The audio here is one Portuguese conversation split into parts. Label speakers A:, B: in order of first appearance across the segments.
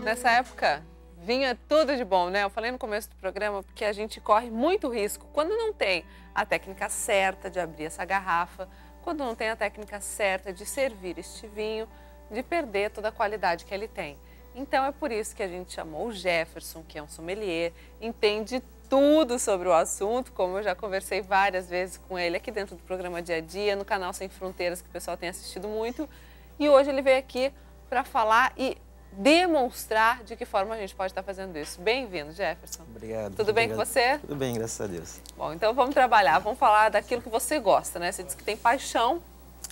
A: Nessa época, vinho é tudo de bom, né? Eu falei no começo do programa porque a gente corre muito risco quando não tem a técnica certa de abrir essa garrafa, quando não tem a técnica certa de servir este vinho, de perder toda a qualidade que ele tem. Então é por isso que a gente chamou o Jefferson, que é um sommelier, entende tudo sobre o assunto, como eu já conversei várias vezes com ele aqui dentro do programa Dia a Dia, no canal Sem Fronteiras, que o pessoal tem assistido muito. E hoje ele veio aqui para falar e demonstrar de que forma a gente pode estar fazendo isso. Bem-vindo, Jefferson.
B: Obrigado.
A: Tudo bem com você?
B: Tudo bem, graças a Deus.
A: Bom, então vamos trabalhar, vamos falar daquilo que você gosta, né? Você disse que tem paixão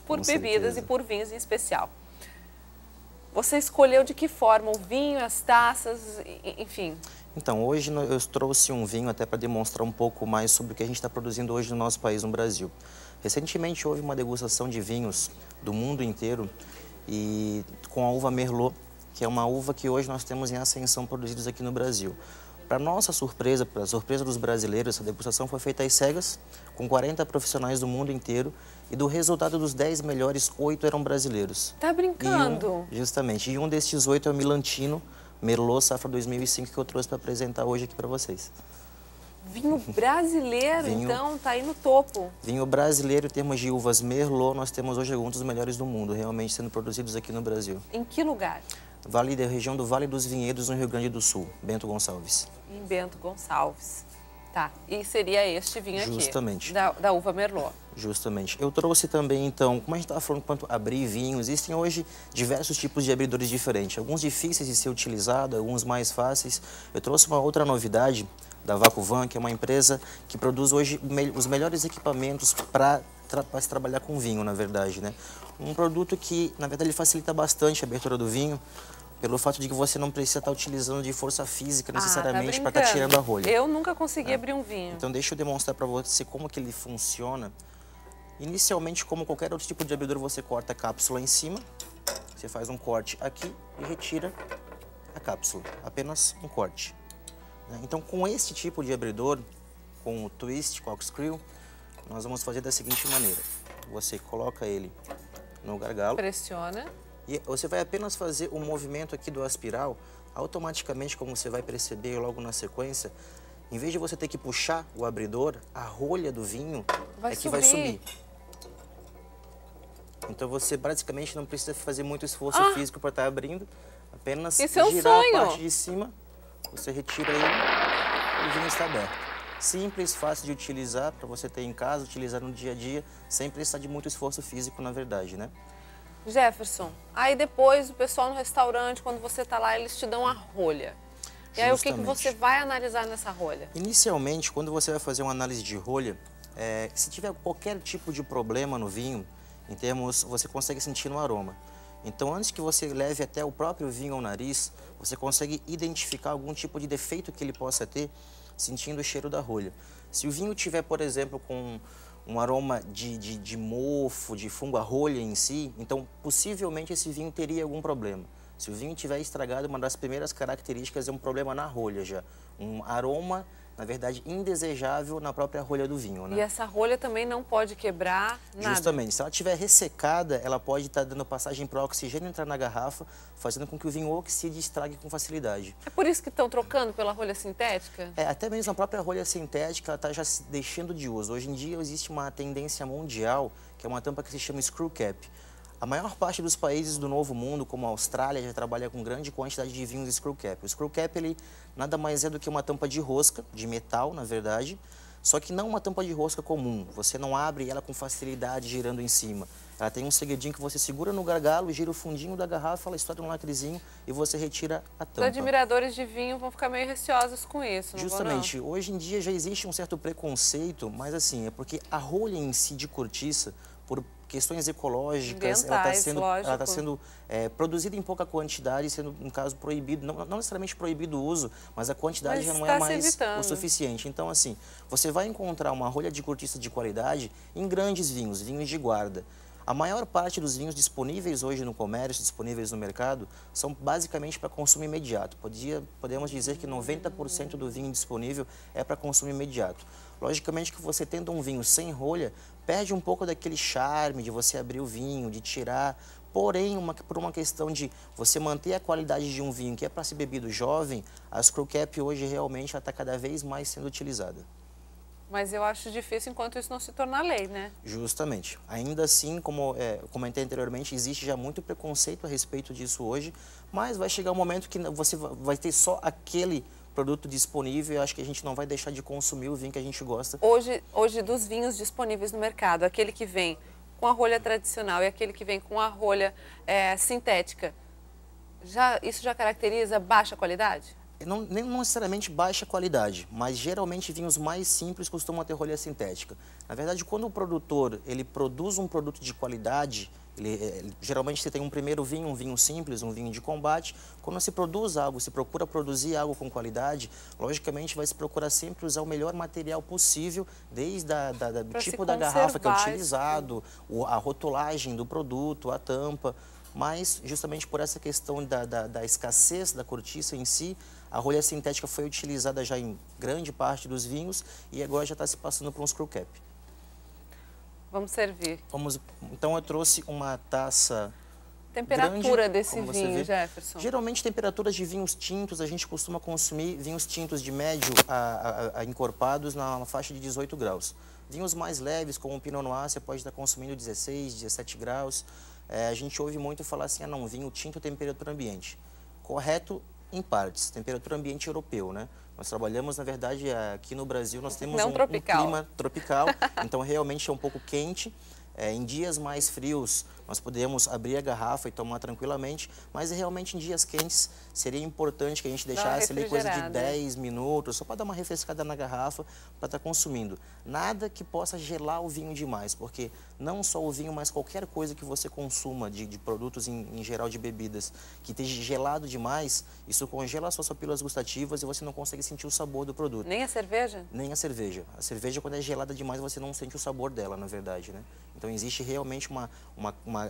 A: por bebidas e por vinhos em especial. Você escolheu de que forma o vinho, as taças, enfim?
B: Então, hoje eu trouxe um vinho até para demonstrar um pouco mais sobre o que a gente está produzindo hoje no nosso país, no Brasil. Recentemente houve uma degustação de vinhos do mundo inteiro e com a uva Merlot, que é uma uva que hoje nós temos em ascensão produzidos aqui no Brasil. Para nossa surpresa, para a surpresa dos brasileiros, essa degustação foi feita às cegas, com 40 profissionais do mundo inteiro, e do resultado dos 10 melhores, 8 eram brasileiros.
A: Tá brincando?
B: Justamente, e um destes 8 é o Milantino Merlot Safra 2005, que eu trouxe para apresentar hoje aqui para vocês.
A: Vinho brasileiro, então, tá aí no topo.
B: Vinho brasileiro, em termos de uvas Merlot, nós temos hoje alguns dos melhores do mundo, realmente sendo produzidos aqui no Brasil.
A: Em que lugar?
B: Região do Vale dos Vinhedos, no Rio Grande do Sul, Bento Gonçalves.
A: Em Bento Gonçalves. Tá, e seria este vinho
B: Justamente.
A: aqui, da uva Merlot.
B: Justamente. Eu trouxe também, então, como a gente estava falando quanto abrir vinho, existem hoje diversos tipos de abridores diferentes. Alguns difíceis de ser utilizados, alguns mais fáceis. Eu trouxe uma outra novidade da Vacuvan, que é uma empresa que produz hoje os melhores equipamentos para se trabalhar com vinho, na verdade, né? Um produto que, na verdade, ele facilita bastante a abertura do vinho, pelo fato de que você não precisa estar utilizando de força física necessariamente para estar tirando a rolha.
A: Eu nunca consegui abrir um vinho.
B: Então deixa eu demonstrar para você como que ele funciona. Inicialmente, como qualquer outro tipo de abridor, você corta a cápsula em cima, você faz um corte aqui e retira a cápsula, apenas um corte. Então com este tipo de abridor, com o twist, corkscrew, nós vamos fazer da seguinte maneira. Você coloca ele no gargalo.
A: Pressiona.
B: E você vai apenas fazer o movimento aqui do aspiral, automaticamente, como você vai perceber logo na sequência, em vez de você ter que puxar o abridor, a rolha do vinho vai subir. Então você basicamente não precisa fazer muito esforço físico para estar abrindo, apenas girar a parte de cima, você retira ele e o vinho está aberto. Simples, fácil de utilizar, para você ter em casa, utilizar no dia a dia, sem precisar de muito esforço físico, na verdade, né?
A: Jefferson, aí depois o pessoal no restaurante, quando você está lá, eles te dão a rolha. E aí o que você vai analisar nessa rolha?
B: Inicialmente, quando você vai fazer uma análise de rolha, se tiver qualquer tipo de problema no vinho, em termos, você consegue sentir no aroma. Então, antes que você leve até o próprio vinho ao nariz, você consegue identificar algum tipo de defeito que ele possa ter, sentindo o cheiro da rolha. Se o vinho tiver, por exemplo, com um aroma de mofo, de fungo, a rolha em si, então possivelmente esse vinho teria algum problema. Se o vinho tiver estragado, uma das primeiras características é um problema na rolha já. Um aroma, na verdade, indesejável na própria rolha do vinho, né?
A: E essa rolha também não pode quebrar nada?
B: Justamente. Se ela estiver ressecada, ela pode estar dando passagem para o oxigênio entrar na garrafa, fazendo com que o vinho oxide e estrague com facilidade.
A: É por isso que estão trocando pela rolha sintética?
B: Até mesmo a própria rolha sintética está já se deixando de uso. Hoje em dia existe uma tendência mundial, que é uma tampa que se chama screw cap. A maior parte dos países do Novo Mundo, como a Austrália, já trabalha com grande quantidade de vinhos screw cap. O screw cap, ele nada mais é do que uma tampa de rosca, de metal, na verdade, só que não uma tampa de rosca comum. Você não abre ela com facilidade girando em cima. Ela tem um segredinho que você segura no gargalo, gira o fundinho da garrafa, ela estoura um lacrezinho e você retira a tampa.
A: Os admiradores de vinho vão ficar meio receosos com isso, não
B: Justamente.
A: vão, não?
B: Hoje em dia já existe um certo preconceito, mas assim, é porque a rolha em si de cortiça, por questões ecológicas, ela está sendo produzida em pouca quantidade, sendo, no caso, proibido, não necessariamente proibido o uso, mas a quantidade já não é mais o suficiente. Então, assim, você vai encontrar uma rolha de cortiça de qualidade em grandes vinhos, vinhos de guarda. A maior parte dos vinhos disponíveis hoje no comércio, disponíveis no mercado, são basicamente para consumo imediato. Podemos dizer que 90% do vinho disponível é para consumo imediato. Logicamente que você tendo um vinho sem rolha, perde um pouco daquele charme de você abrir o vinho, de tirar. Porém, por uma questão de você manter a qualidade de um vinho que é para ser bebido jovem, a screw cap hoje realmente está cada vez mais sendo utilizada.
A: Mas eu acho difícil enquanto isso não se tornar lei, né?
B: Justamente. Ainda assim, como comentei anteriormente, existe já muito preconceito a respeito disso hoje, mas vai chegar um momento que você vai ter só aquele produto disponível e eu acho que a gente não vai deixar de consumir o vinho que a gente gosta.
A: Hoje dos vinhos disponíveis no mercado, aquele que vem com a rolha tradicional e aquele que vem com a rolha sintética, isso já caracteriza baixa qualidade?
B: Não necessariamente baixa qualidade, mas geralmente vinhos mais simples costumam ter rolha sintética. Na verdade, quando o produtor ele produz um produto de qualidade, geralmente você tem um primeiro vinho, um vinho simples, um vinho de combate. Quando se produz algo, se procura produzir algo com qualidade, logicamente vai se procurar sempre usar o melhor material possível, desde do tipo da garrafa que é utilizado, a rotulagem do produto, a tampa. Mas, justamente por essa questão da escassez da cortiça em si, a rolha sintética foi utilizada já em grande parte dos vinhos e agora já está se passando para um screw cap.
A: Vamos servir.
B: Então, eu trouxe uma taça
A: temperatura
B: grande,
A: desse vinho, Jefferson?
B: Geralmente, temperaturas de vinhos tintos, a gente costuma consumir vinhos tintos de médio a encorpados na faixa de 18 graus. Vinhos mais leves, como o Pinot Noir, você pode estar consumindo 16, 17 graus. A gente ouve muito falar assim, não, vinho tinto temperatura ambiente. Correto em partes, temperatura ambiente europeu, né? Nós trabalhamos, na verdade, aqui no Brasil, nós temos um clima tropical, então realmente é um pouco quente. Em dias mais frios, nós podemos abrir a garrafa e tomar tranquilamente, mas realmente em dias quentes seria importante que a gente deixasse ali coisa de 10 minutos, só para dar uma refrescada na garrafa para estar consumindo. Nada que possa gelar o vinho demais, porque não só o vinho, mas qualquer coisa que você consuma de produtos em geral de bebidas, que esteja gelado demais, isso congela as suas papilas gustativas e você não consegue sentir o sabor do produto.
A: Nem a cerveja?
B: Nem a cerveja. A cerveja, quando é gelada demais, você não sente o sabor dela, na verdade, né? Então, existe realmente uma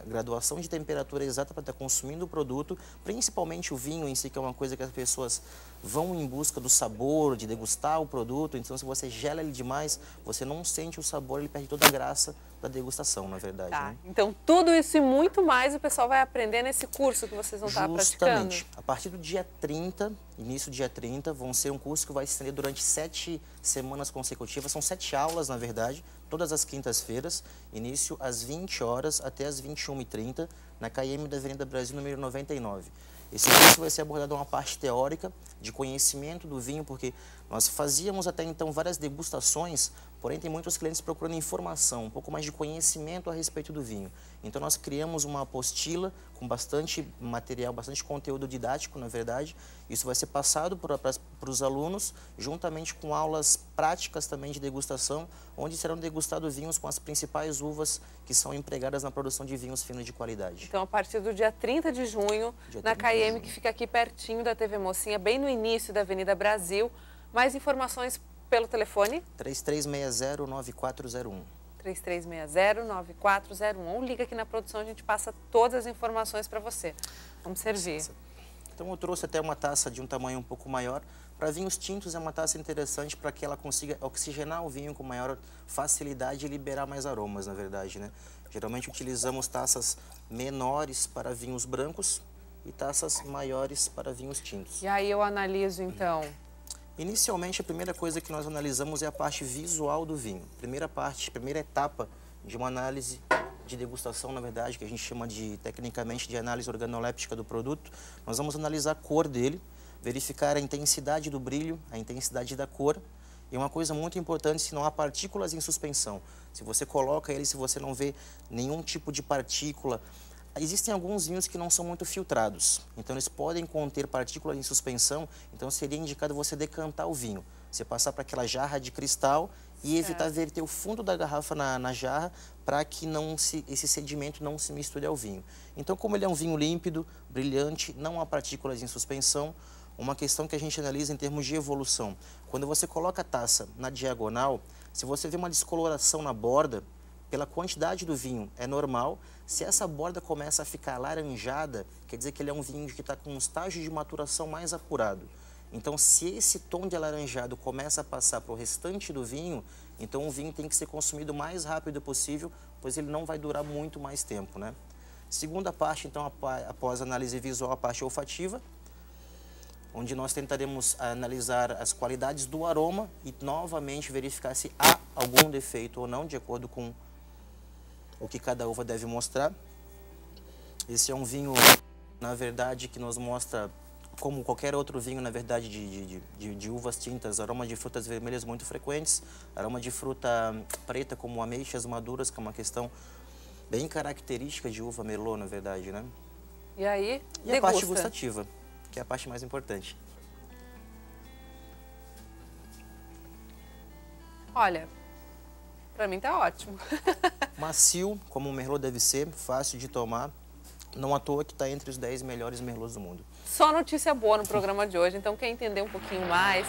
B: graduação de temperatura exata para estar consumindo o produto, principalmente o vinho em si, que é uma coisa que as pessoas vão em busca do sabor, de degustar o produto. Então, se você gela ele demais, você não sente o sabor, ele perde toda a graça da degustação, na verdade.
A: Tá.
B: Né?
A: Então, tudo isso e muito mais o pessoal vai aprender nesse curso que vocês vão estar praticando?
B: Justamente. A partir do dia 30, início do dia 30, vão ser um curso que vai se estender durante 7 semanas consecutivas. São 7 aulas, na verdade, todas as quintas-feiras, início às 20 horas até às 21h30, na KM da Avenida Brasil, número 99. Esse curso vai ser abordado uma parte teórica de conhecimento do vinho, porque nós fazíamos até então várias degustações, porém tem muitos clientes procurando informação, um pouco mais de conhecimento a respeito do vinho. Então nós criamos uma apostila com bastante material, bastante conteúdo didático, na verdade. Isso vai ser passado para os alunos, juntamente com aulas práticas também de degustação, onde serão degustados vinhos com as principais uvas que são empregadas na produção de vinhos finos de qualidade.
A: Então, a partir do dia 30 de junho, na KM, que fica aqui pertinho da TV Mocinha, bem no início da Avenida Brasil. Mais informações pelo telefone?
B: 3360-9401.
A: 3360-9401. Ou liga aqui na produção, a gente passa todas as informações para você. Vamos servir.
B: Então, eu trouxe até uma taça de um tamanho um pouco maior. Para vinhos tintos, é uma taça interessante para que ela consiga oxigenar o vinho com maior facilidade e liberar mais aromas, na verdade, né? Geralmente, utilizamos taças menores para vinhos brancos e taças maiores para vinhos tintos.
A: E aí eu analiso, então?
B: Inicialmente, a primeira coisa que nós analisamos é a parte visual do vinho. Primeira etapa de uma análise de degustação, na verdade, que a gente chama tecnicamente de análise organoléptica do produto. Nós vamos analisar a cor dele, verificar a intensidade do brilho, a intensidade da cor. E uma coisa muito importante, se não há partículas em suspensão. Se você coloca ele, se você não vê nenhum tipo de partícula. Existem alguns vinhos que não são muito filtrados, então eles podem conter partículas em suspensão, então seria indicado você decantar o vinho. Você passar para aquela jarra de cristal e evitar verter o fundo da garrafa na jarra para que esse sedimento não se misture ao vinho. Então, como ele é um vinho límpido, brilhante, não há partículas em suspensão, uma questão que a gente analisa em termos de evolução. Quando você coloca a taça na diagonal, se você vê uma descoloração na borda, pela quantidade do vinho, é normal. Se essa borda começa a ficar alaranjada, quer dizer que ele é um vinho que está com um estágio de maturação mais apurado. Então, se esse tom de alaranjado começa a passar para o restante do vinho, então o vinho tem que ser consumido o mais rápido possível, pois ele não vai durar muito mais tempo, né? Segunda parte, então, após a análise visual, a parte olfativa, onde nós tentaremos analisar as qualidades do aroma e novamente verificar se há algum defeito ou não, de acordo com o que cada uva deve mostrar. Esse é um vinho, na verdade, que nos mostra, como qualquer outro vinho, na verdade, de uvas tintas, aroma de frutas vermelhas muito frequentes, aroma de fruta preta, como ameixas maduras, que é uma questão bem característica de uva Merlot, na verdade, né?
A: E aí,
B: e a parte gustativa, que é a parte mais importante.
A: Olha, pra mim tá ótimo.
B: Macio, como o Merlot deve ser, fácil de tomar, não à toa que está entre os 10 melhores Merlots do mundo.
A: Só notícia boa no programa de hoje, então quer entender um pouquinho mais,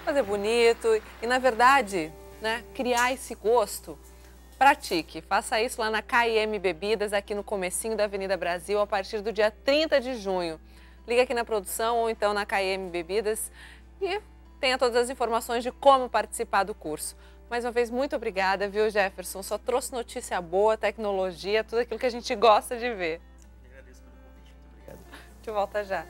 A: fazer bonito e, na verdade, né, criar esse gosto, pratique. Faça isso lá na K&M Bebidas, aqui no comecinho da Avenida Brasil, a partir do dia 30 de junho. Liga aqui na produção ou então na K&M Bebidas e tenha todas as informações de como participar do curso. Mais uma vez, muito obrigada, viu, Jefferson? Só trouxe notícia boa, tecnologia, tudo aquilo que a gente gosta de ver.
B: Eu agradeço pelo convite, muito obrigado.
A: De volta já.